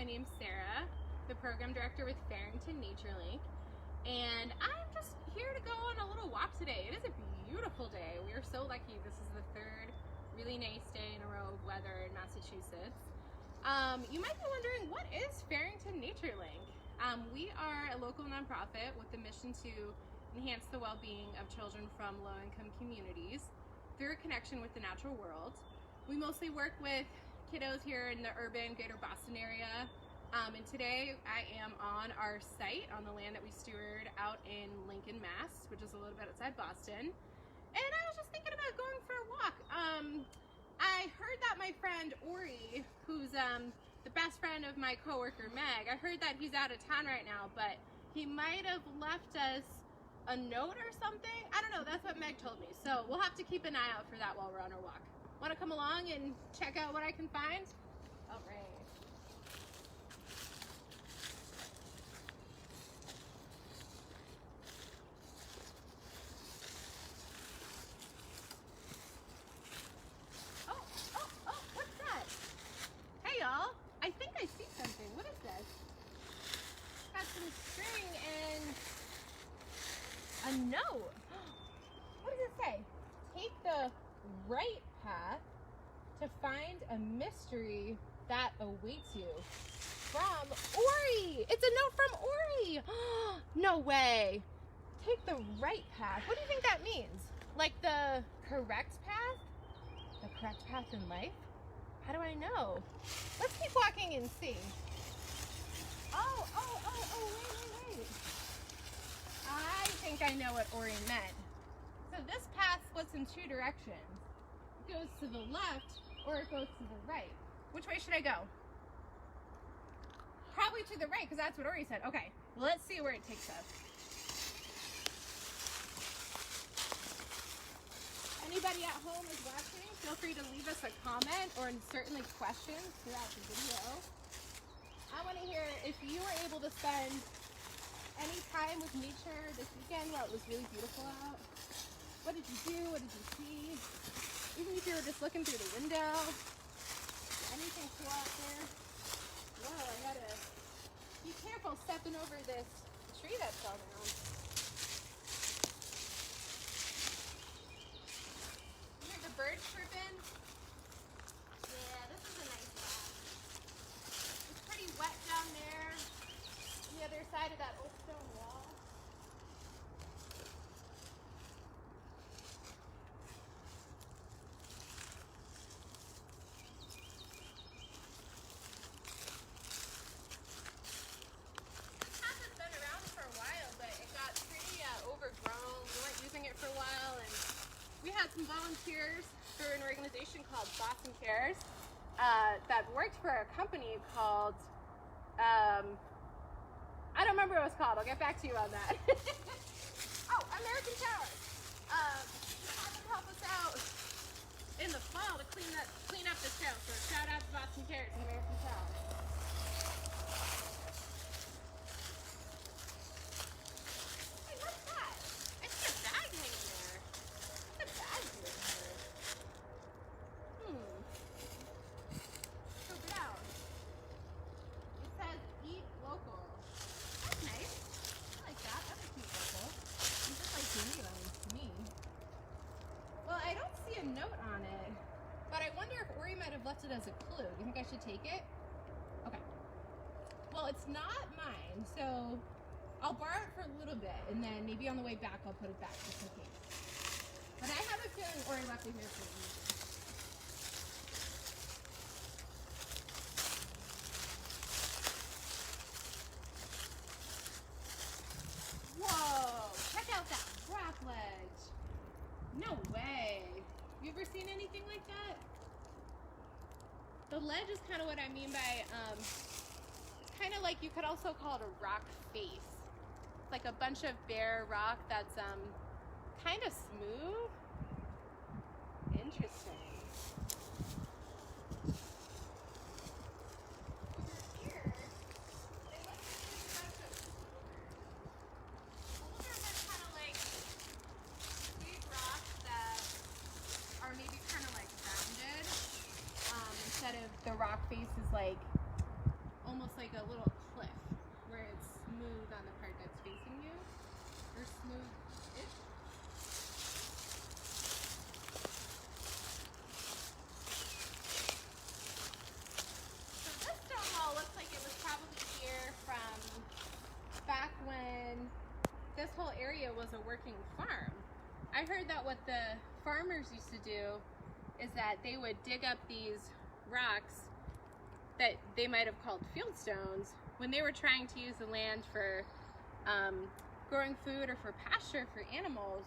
My name's Sarah, the program director with Farrington Nature Linc, and I'm just here to go on a little walk today. It is a beautiful day. We are so lucky. This is the third really nice day in a row of weather in Massachusetts. You might be wondering, what is Farrington Nature Linc? We are a local nonprofit with the mission to enhance the well-being of children from low-income communities through a connection with the natural world. We mostly work with kiddos here in the urban greater Boston area, and today I am on our site on the land that we steward out in Lincoln, Mass, which is a little bit outside Boston. And I was just thinking about going for a walk. I heard that my friend Ori, who's the best friend of my coworker Meg, I heard that he's out of town right now, but he might have left us a note or something. I don't know, that's what Meg told me. So we'll have to keep an eye out for that while we're on our walk. Want to come along and check out what I can find? All right. Oh, what's that? Hey y'all, I think I see something. What is this? Got some string and a note. What does it say? Take the right path to find a mystery that awaits you. From Ori! It's a note from Ori! No way! Take the right path. What do you think that means? Like the correct path? The correct path in life? How do I know? Let's keep walking and see. Oh, wait. I think I know what Ori meant. So this path splits in two directions. It goes to the left or it goes to the right. Which way should I go? Probably to the right, because that's what Ori said. Okay, well, let's see where it takes us. Anybody at home is watching, feel free to leave us a comment or certainly questions throughout the video. I want to hear if you were able to spend any time with nature this weekend while it was really beautiful out. What did you do? What did you see? Even if you were just looking through the window. Anything cool out there? Whoa, I gotta be careful stepping over this tree that fell down. You hear the birds chirping? Yeah, this is a nice spot. It's pretty wet down there on the other side of that old stone wall. Overgrown. We weren't using it for a while, and we had some volunteers through an organization called Boston Cares that worked for a company called I don't remember what it was called. I'll get back to you on that. Oh, American Towers. They had them help us out in the fall to clean up the trail. So shout out to Boston Cares and American Towers. Well, I don't see a note on it, but I wonder if Ori might have left it as a clue. Do you think I should take it? Okay. Well, it's not mine, so I'll borrow it for a little bit, and then maybe on the way back I'll put it back just in case. But I have a feeling Ori left it here for a reason. Whoa! Check out that rock ledge! No way! You ever seen anything like that? The ledge is kind of what I mean by, kind of like you could also call it a rock face. It's like a bunch of bare rock that's kind of smooth. Interesting. Are maybe kind of like rounded instead of the rock face is like almost like a working farm. I heard that what the farmers used to do is that they would dig up these rocks that they might have called field stones when they were trying to use the land for growing food or for pasture for animals,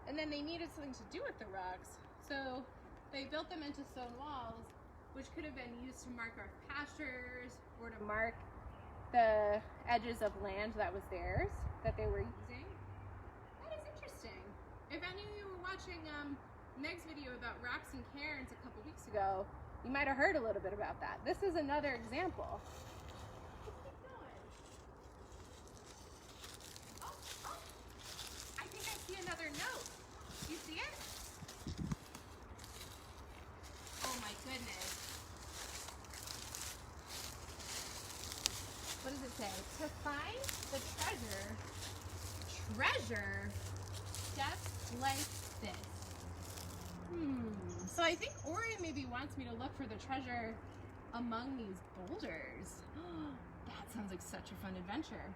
and then they needed something to do with the rocks, so they built them into stone walls, which could have been used to mark our pastures or to mark the edges of land that was theirs, that they were using. That is interesting. If any of you were watching Meg's video about rocks and cairns a couple weeks ago, you might have heard a little bit about that. This is another example. Let's keep going. Oh, I think I see another note. Do you see it? Oh my goodness. What does it say? To find the treasure, steps like this. So I think Ori maybe wants me to look for the treasure among these boulders. That sounds like such a fun adventure.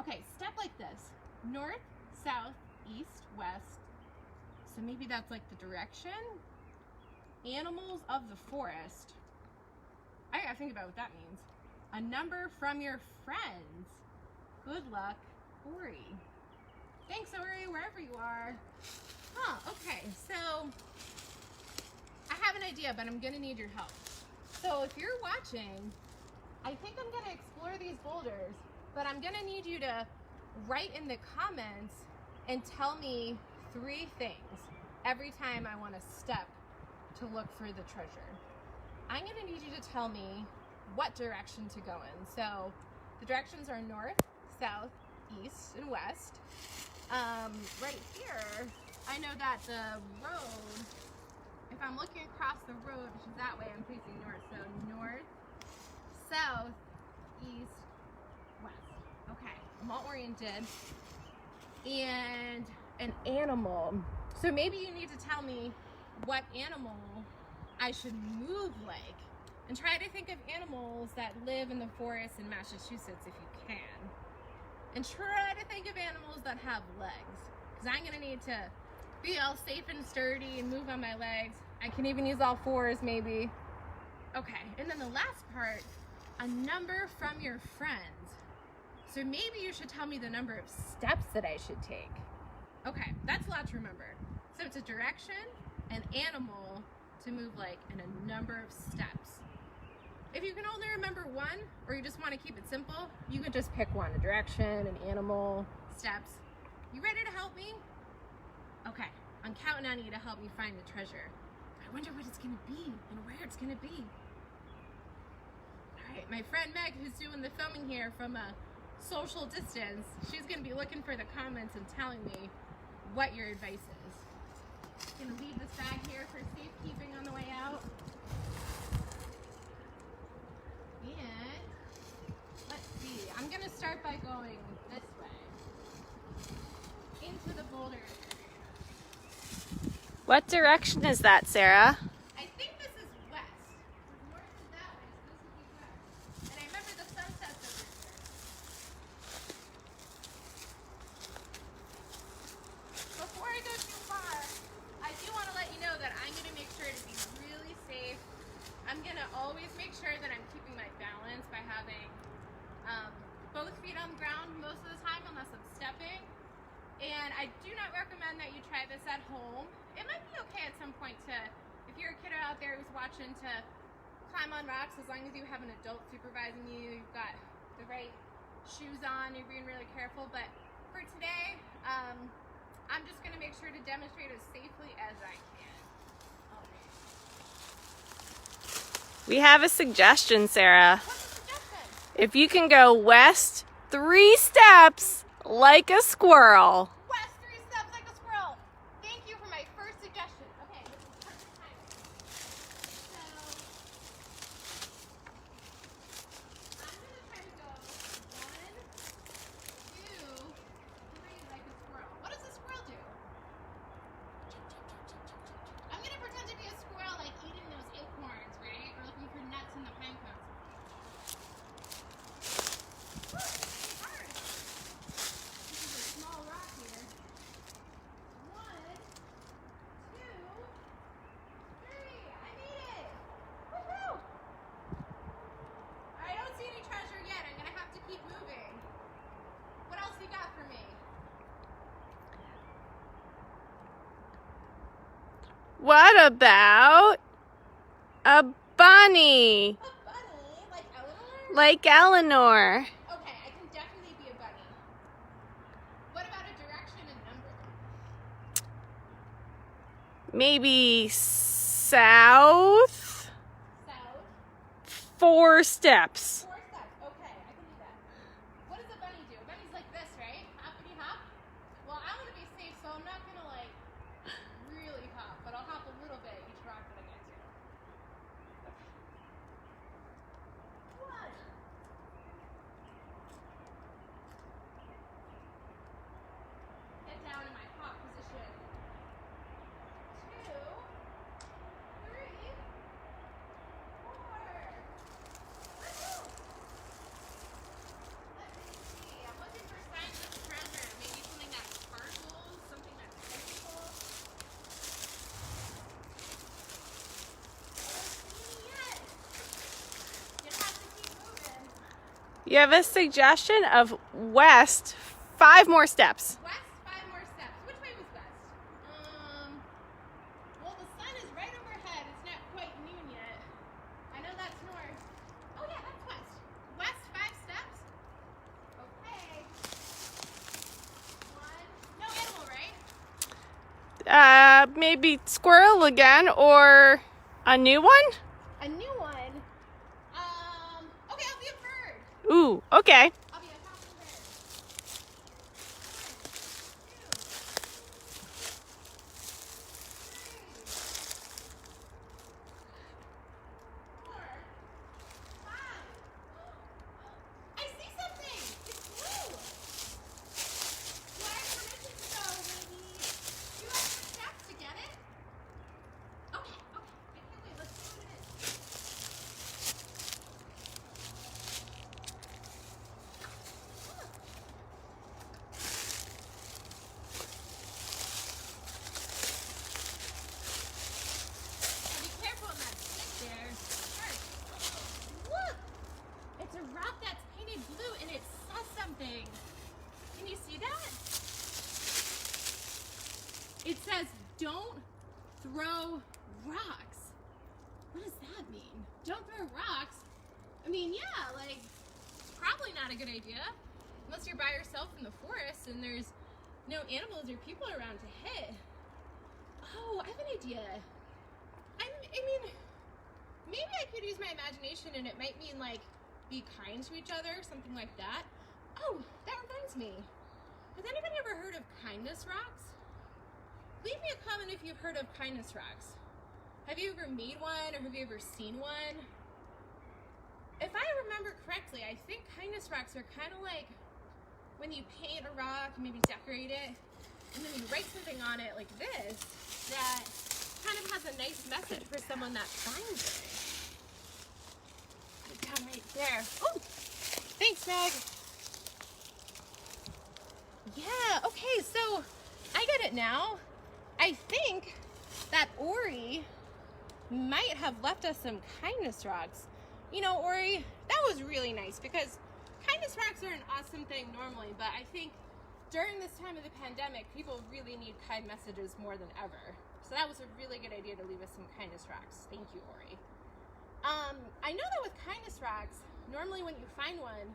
Okay, step like this. North, south, east, west. So maybe that's like the direction. Animals of the forest. I gotta think about what that means. A number from your friends. Good luck, Ori. Thanks, Ori, wherever you are. Okay, so I have an idea, but I'm gonna need your help. So if you're watching, I think I'm gonna explore these boulders, but I'm gonna need you to write in the comments and tell me 3 things every time I want to step to look for the treasure. I'm gonna need you to tell me what direction to go in. So the directions are north, south, east, and west. Right here, I know that the road, if I'm looking across the road, which is that way, I'm facing north. So north, south, east, west. Okay, I'm all oriented. And an animal. So maybe you need to tell me what animal I should move like. And try to think of animals that live in the forest in Massachusetts if you can. And try to think of animals that have legs. Because I'm going to need to be all safe and sturdy and move on my legs. I can even use all 4s maybe. Okay, and then the last part, a number from your friends. So maybe you should tell me the number of steps that I should take. Okay, that's a lot to remember. So it's a direction, an animal to move like, and a number of steps. If you can only remember 1, or you just want to keep it simple, you can just pick 1, a direction, an animal, steps. You ready to help me? Okay, I'm counting on you to help me find the treasure. I wonder what it's gonna be and where it's gonna be. All right, my friend Meg, who's doing the filming here from a social distance, she's gonna be looking for the comments and telling me what your advice is. I'm gonna leave this bag here for safekeeping on the way out. And let's see, I'm gonna start by going this way into the boulder area. What direction is that, Sarah? I think this is west. North is that way, so this would be west. And I remember the sunset's over here. Before I go too far, I do want to let you know that I'm going to make sure to be really safe. I'm going to always make sure that I'm keeping my balance by having both feet on the ground most of the time unless I'm stepping. And I do not recommend that you try this at home. It might be okay at some point to, if you're a kid out there who's watching, to climb on rocks as long as you have an adult supervising you, you've got the right shoes on, you're being really careful. But for today, I'm just going to make sure to demonstrate as safely as I can. We have a suggestion, Sarah. What's the suggestion? If you can go west 3 steps like a squirrel. West 3 steps like a squirrel. Thank you for my first suggestion. Okay, this is perfect timing. So, I'm going to try to go 1, 2, 3 like a squirrel. What does a squirrel do? I'm going to pretend to be a squirrel, like eating those acorns, right? Or looking for nuts in the pine cones. Woo, it's hard. This is a small rock here. What about a bunny? A bunny? Like Eleanor? Like Eleanor. Okay, I can definitely be a bunny. What about a direction and number? Maybe south. South? 4 steps. 4 steps. Okay, I can do that. What does a bunny do? A bunny's like this, right? Hoppity hop. Well, I want to be safe, so I'm not going to like really hop, but I'll hop a little bit each rock that I get to. Okay. One. Get down in my hop position. 2, 3, 4. Let's go. Let me see. I'm looking for signs of treasure. Maybe something that sparkles, something that's beautiful. I don't see any yet. You have to keep moving. You have a suggestion of west, 5 more steps. West, 5 more steps. Which way was west? Well, the sun is right overhead. It's not quite noon yet. I know that's north. Oh yeah, that's west. West, 5 steps. Okay. 1. No animal, right? Maybe squirrel again or a new one? A new one. Okay, I'll be a bird. Ooh, okay. I'll be a hopping bird. 1, 2, 3, 4, 5. I see something. It's blue. Do I have permission to go maybe 2 extra steps to get it? Okay. I can't wait. Let's see what it is. Be careful in that stick there. Sharp. Look! It's a rock that's painted blue and it says something. Can you see that? It says, "Don't throw rocks." What does that mean? Don't throw rocks? I mean, yeah, like, probably not a good idea. Unless you're by yourself in the forest and there's no animals or people around to hit. Oh, I have an idea. I mean, maybe I could use my imagination and it might mean like be kind to each other, something like that. Oh, that reminds me. Has anybody ever heard of kindness rocks? Leave me a comment if you've heard of kindness rocks. Have you ever made one or have you ever seen one? If I remember correctly, I think kindness rocks are kind of like when you paint a rock, maybe decorate it, and then you write something on it like this that kind of has a nice message for someone that finds it. Put it down right there. Oh, thanks, Meg. Yeah, okay, so I get it now. I think that Ori might have left us some kindness rocks. You know, Ori, that was really nice because kindness rocks are an awesome thing normally, but I think during this time of the pandemic, people really need kind messages more than ever. So that was a really good idea to leave us some kindness rocks. Thank you, Ori. I know that with kindness rocks, normally when you find one,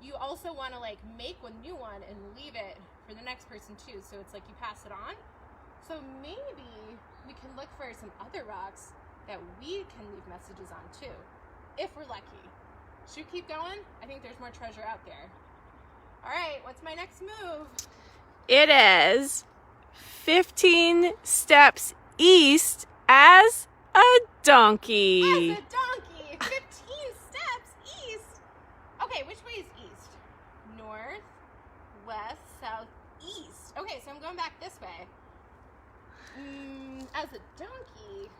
you also want to like make a new one and leave it for the next person too. So it's like you pass it on. So maybe we can look for some other rocks that we can leave messages on too, if we're lucky. Should we keep going? I think there's more treasure out there. All right, what's my next move? It is 15 steps east as a donkey. As a donkey, 15 steps east. Okay, which way is east? North, west, south, east. Okay, so I'm going back this way. As a donkey,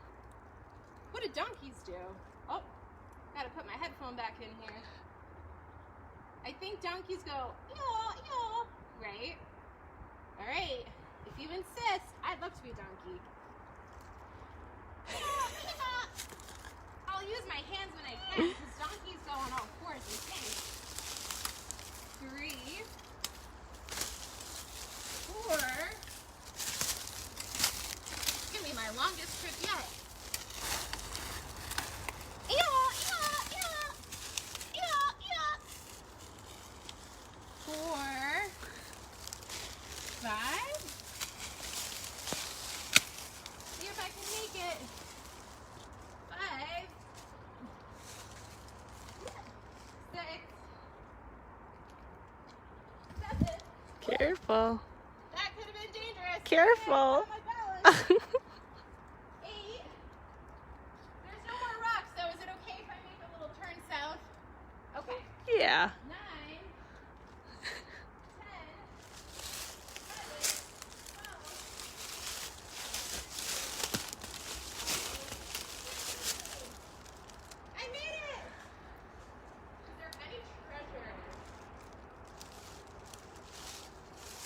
what do donkeys do? Oh, gotta put my headphone back in here. I think donkeys go, yaw, yaw, right? All right, if you insist, I'd love to be a donkey. I'll use my hands when I can, because donkeys go on all fours, I think. 3, 4. It's gonna be my longest Careful. That could have been dangerous. Careful. Oh, my balance. 8. There's no more rocks, so is it okay if I make a little turn south? Okay. Yeah. 9, 10, 11, 12. I made it! Is there any treasure?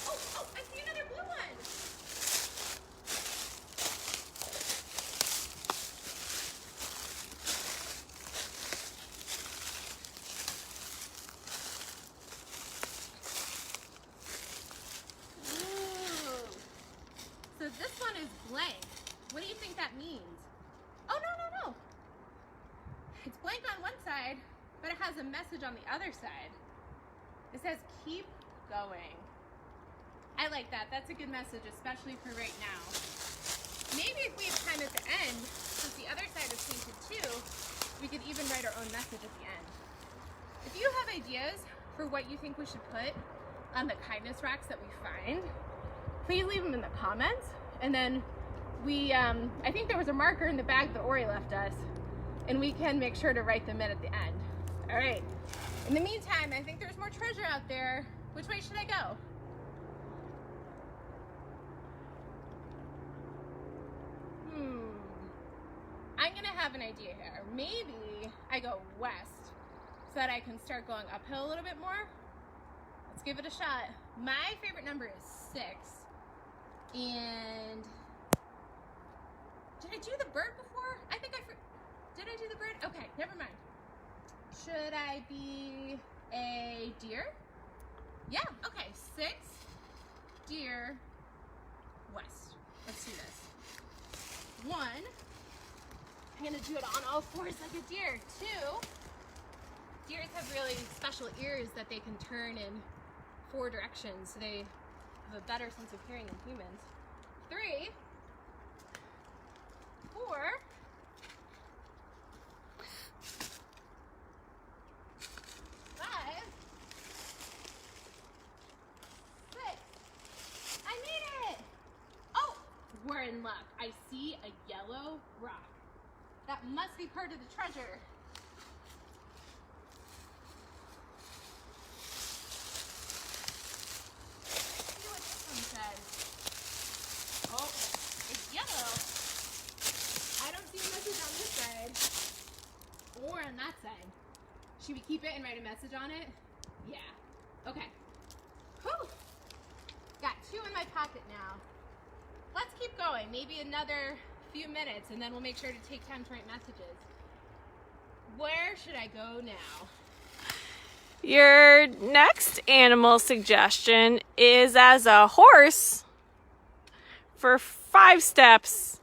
Oh, I see another blue one! Ooh. So this one is blank. What do you think that means? Oh, no. It's blank on one side, but it has a message on the other side. It says, keep going. I like that. That's a good message, especially for right now. Maybe if we have time at the end, since the other side is painted too, we could even write our own message at the end. If you have ideas for what you think we should put on the kindness rocks that we find, please leave them in the comments. And then I think there was a marker in the bag that Ori left us, and we can make sure to write them in at the end. All right. In the meantime, I think there's more treasure out there. Which way should I go? I'm gonna have an idea here. Maybe I go west so that I can start going uphill a little bit more. Let's give it a shot. My favorite number is 6. And did I do the bird before? I think did I do the bird? Okay, never mind. Should I be a deer? Yeah, okay. 6, deer, west. Let's do this. 1, I'm gonna do it on all 4s like a deer. 2, deers have really special ears that they can turn in 4 directions, so they have a better sense of hearing than humans. 3, 4, 5, 6. I made it! Oh, we're in luck. I see a yellow rock. That must be part of the treasure. Let's see what this one says. Oh, it's yellow. I don't see a message on this side or on that side. Should we keep it and write a message on it? Yeah. Okay. Whew. Got 2 in my pocket now. Let's keep going. Maybe another few minutes, and then we'll make sure to take time to write messages. Where should I go now? Your next animal suggestion is as a horse for 5 steps,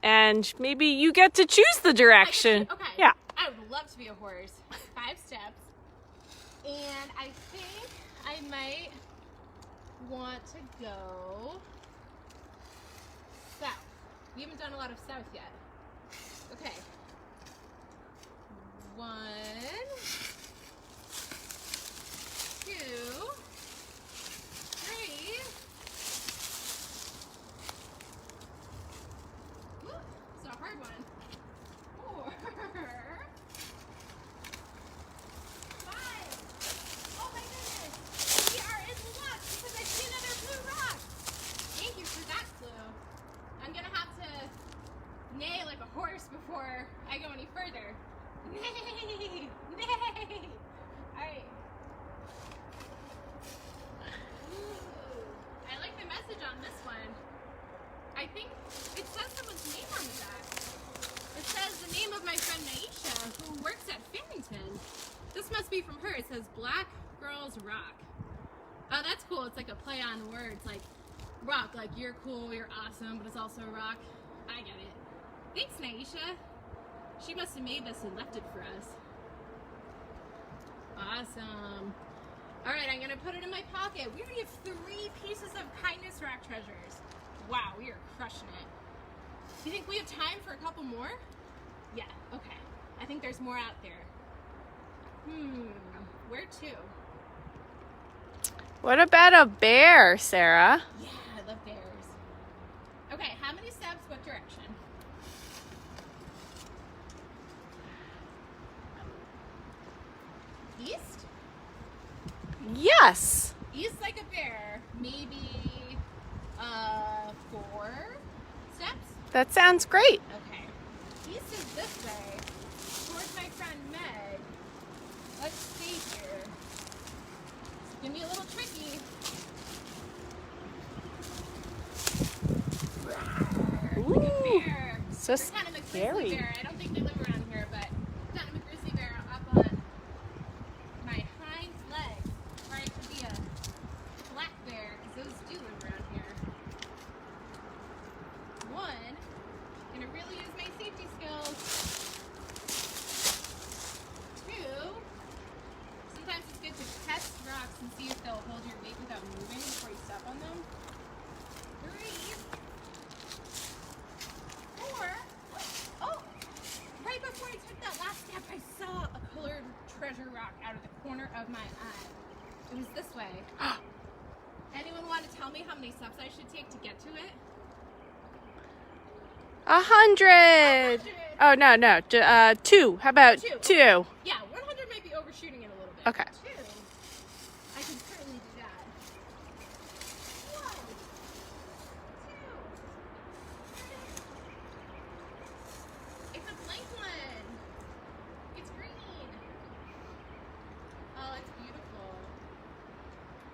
and maybe you get to choose the direction. Okay. Yeah. I would love to be a horse. 5 steps. And I think I might want to go south. We haven't done a lot of south yet. Okay. 1, 2, 3. Woo, it's a hard one. 4, 5. Oh my goodness. We are in luck because I see another blue rock. Thank you for that clue. I'm gonna have to neigh like a horse before I go any further. Neigh! Neigh! Alright. I like the message on this one. I think it says someone's name on the back. It says the name of my friend Naisha, who works at Farrington. This must be from her. It says Black Girls Rock. Oh, that's cool. It's like a play on words, like rock, like you're cool, you're awesome, but it's also a rock. I get it. Thanks, Naisha. She must have made this and left it for us. Awesome. All right, I'm gonna put it in my pocket. We already have 3 pieces of kindness rock treasures. Wow, we are crushing it. Do you think we have time for a couple more? Yeah, okay. I think there's more out there. Where to? What about a bear, Sarah? Yeah, I love bears. Okay, how many steps? What direction? East? Yes. East like a bear. Maybe 4 steps? That sounds great. Okay. East is this way. Towards my friend Meg. Let's stay here. It's gonna be a little tricky. Like a bear. So We're kind of a grizzly scary. bear. I don't think they live around here, but kind of a grizzly bear up on my hind leg. Or I could be a black bear, because those do live around here. 1, gonna really use my safety skills. 2, sometimes it's good to test rocks and see if they'll hold your weight without moving before you step on them. 3, 4, oh, right before I took that last step, I saw a colored treasure rock out of the corner of my eye. It was this way. Anyone want to tell me how many steps I should take to get to it? 100. 100. Oh, no. 2. How about 2? Yeah, 100 might be overshooting it a little bit. Okay. 2, I can certainly do that. 1, 2, 3. It's a blank one. It's green. Oh, it's beautiful.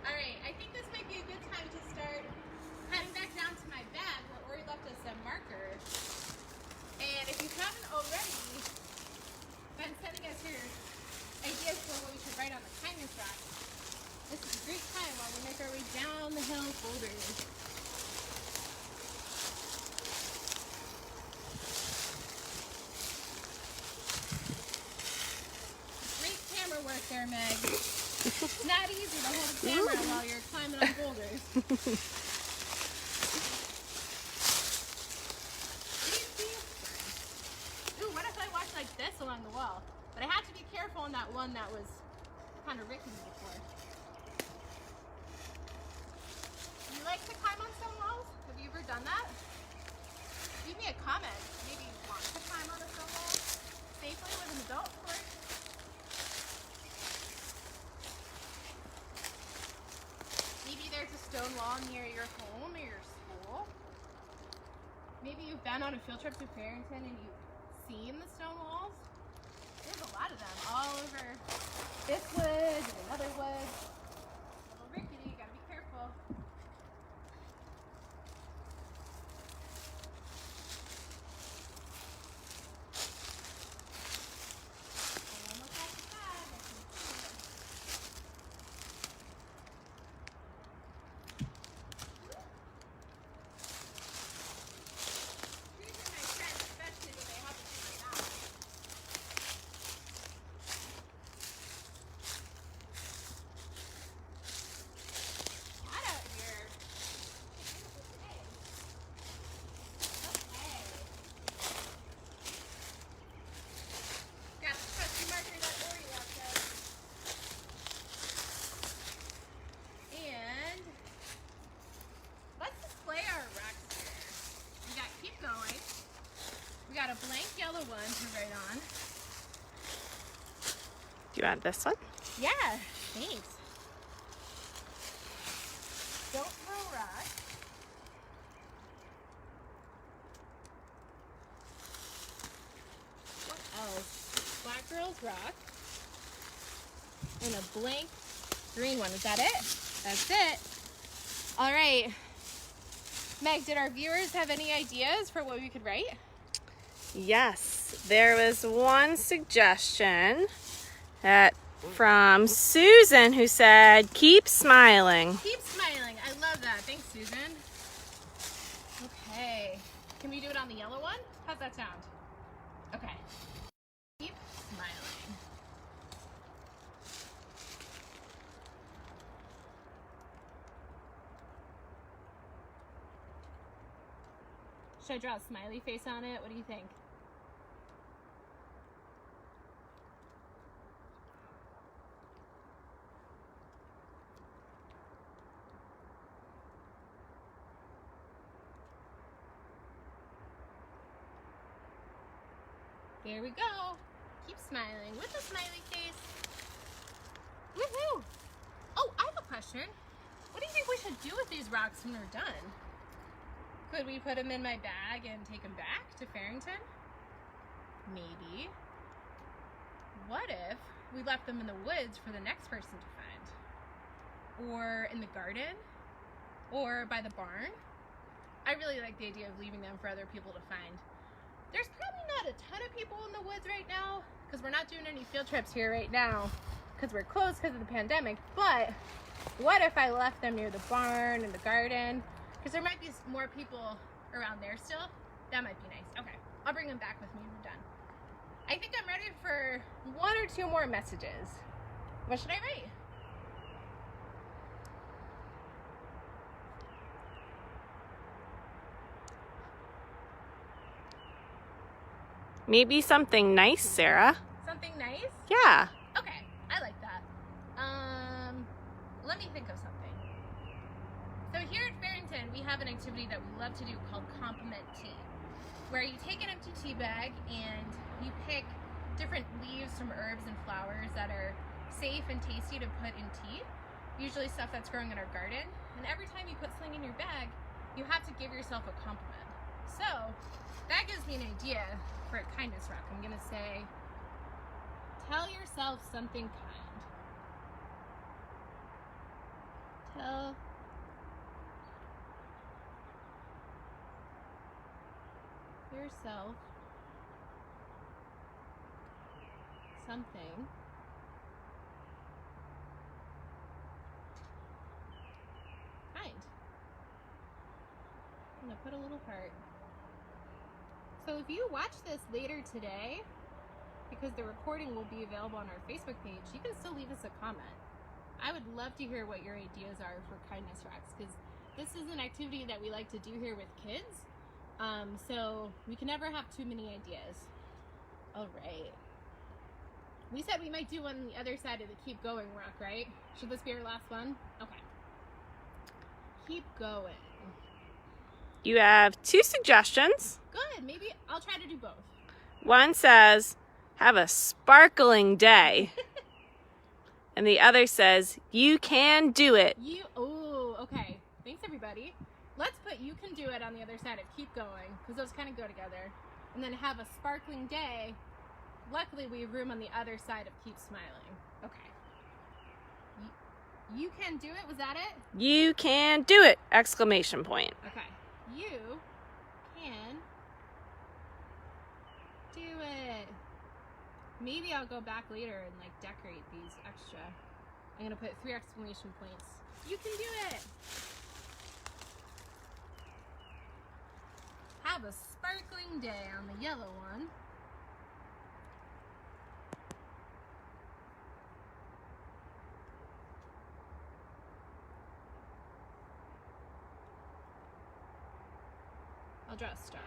All right, I think this might be a good time to start heading back down to my bag where Ori left us some markers. And if you haven't already been sending us your ideas for what we should write on the kindness rock, this is a great time while we make our way down the hill boulders. Great camera work there, Meg. It's not easy to hold a camera while you're climbing on boulders. Ooh, what if I walked like this along the wall? But I had to be careful on that one that was kind of rickety before. You like to climb on stone walls? Have you ever done that? Leave me a comment. Maybe you want to climb on a stone wall safely with an adult, of course. Maybe there's a stone wall near your home or your school. Maybe you've been on a field trip to Farrington and you've seen the stone walls. There's a lot of them all over this wood and another wood. A little rickety, you gotta be careful. Almost at the bag, I can see it. Trees are my friends, especially when they happen to my mouth. Hot out here. Beautiful day. Okay. Got the trusty marker that Ori left us. And let's display our rocks here. We got keep going. We got a blank yellow one to write on. Do you want this one? Yeah, thanks. Don't throw rocks. What else? Black Girl's Rock. And a blank green one. Is that it? That's it. All right. Meg, did our viewers have any ideas for what we could write? Yes. There was one suggestion from Susan who said, keep smiling. Keep smiling. I love that. Thanks, Susan. Okay. Can we do it on the yellow one? How's that sound? Okay. Keep smiling. Should I draw a smiley face on it? What do you think? There we go. Keep smiling with a smiley face. Woohoo! Oh, I have a question. What do you think we should do with these rocks when we're done? Could we put them in my bag and take them back to Farrington? Maybe. What if we left them in the woods for the next person to find? Or in the garden? Or by the barn? I really like the idea of leaving them for other people to find. There's probably not a ton of people in the woods right now because we're not doing any field trips here right now because we're closed because of the pandemic. But what if I left them near the barn and the garden? Because there might be more people around there still. That might be nice. Okay, I'll bring them back with me when we're done. I think I'm ready for 1 or 2 more messages. What should I write? Maybe something nice, Sarah. Something nice? Yeah. Okay, I like that. Let me think of something. So here at Farrington, we have an activity that we love to do called compliment tea, where you take an empty tea bag and you pick different leaves from herbs and flowers that are safe and tasty to put in tea, usually stuff that's growing in our garden. And every time you put something in your bag, you have to give yourself a compliment. So that gives me an idea for a kindness rock. I'm gonna say, tell yourself something kind. Tell yourself something kind. I'm gonna put a little heart. So if you watch this later today, because the recording will be available on our Facebook page, you can still leave us a comment. I would love to hear what your ideas are for kindness rocks, because this is an activity that we like to do here with kids. So we can never have too many ideas. All right. We said we might do one on the other side of the keep going rock, right? Should this be our last one? Okay. Keep going. You have 2 suggestions. Good. Maybe I'll try to do both. One says, have a sparkling day. And the other says, you can do it. Oh, okay. Thanks, everybody. Let's put you can do it on the other side of keep going, because those kind of go together. And then have a sparkling day. Luckily, we have room on the other side of keep smiling. Okay. You can do it? Was that it? You can do it! Exclamation point. Okay. You can do it. Maybe I'll go back later and like decorate these extra. I'm gonna put 3 exclamation points. You can do it. Have a sparkling day on the yellow one. I'll draw a star.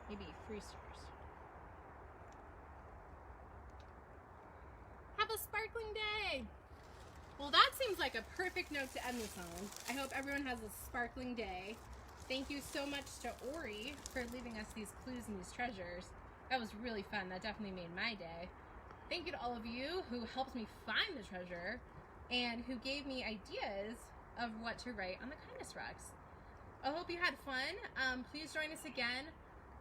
Maybe 3 stars. Have a sparkling day! Well, that seems like a perfect note to end this on. I hope everyone has a sparkling day. Thank you so much to Ori for leaving us these clues and these treasures. That was really fun. That definitely made my day. Thank you to all of you who helped me find the treasure and who gave me ideas of what to write on the kindness rocks. I hope you had fun. Please join us again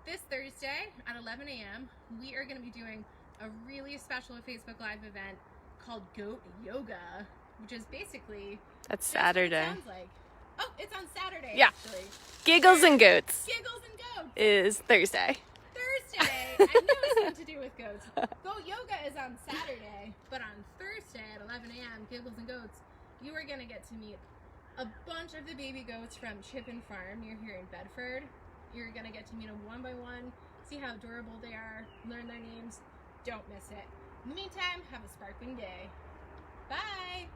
this Thursday at 11 a.m. We are going to be doing a really special Facebook Live event called Goat Yoga, which is basically... That's Saturday. What it sounds like. Oh, it's on Saturday, yeah. Actually. Giggles and Goats. Giggles and Goats. Is Thursday. Thursday. I knew it was something to do with goats. Goat Yoga is on Saturday, but on Thursday at 11 a.m., Giggles and Goats, you are going to get to meet a bunch of the baby goats from Chippen Farm near here in Bedford. You're going to get to meet them one by one, see how adorable they are, learn their names. Don't miss it. In the meantime, have a sparkling day. Bye!